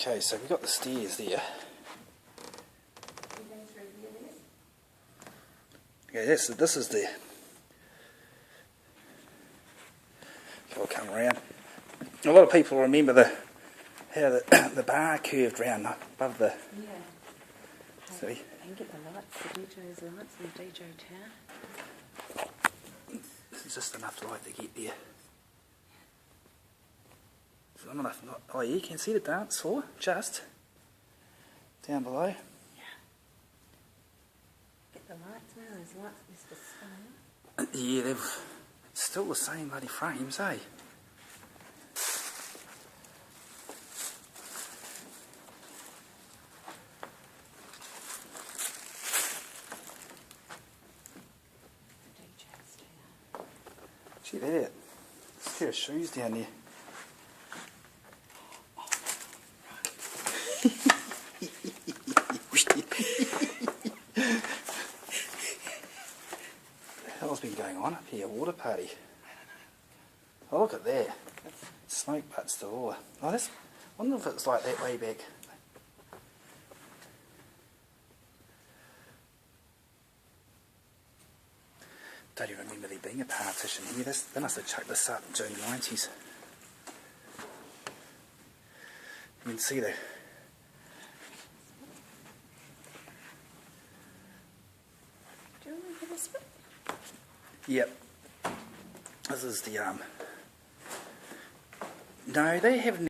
Okay, so we've got the stairs there. Okay, this is the... I'll come around. A lot of people remember how the bar curved round above the... Yeah. See? And get the lights, the DJ's lights and the DJ tower. This is just enough light to get there. Not enough, oh yeah, you can see the dance floor, just down below. Yeah. Get the lights now, those lights used to spin. Yeah, they're still the same bloody frames, eh? Gee, there. There's a pair of shoes down there. What the hell's been going on up here? Water party. Oh, look at there. Smoke butts galore. Oh, I wonder if it's like that way back. Don't even remember there being a partition here. They must have chucked this up during the 90s. You can see the... Do you remember this bit? Yep. This is the, No, they haven't...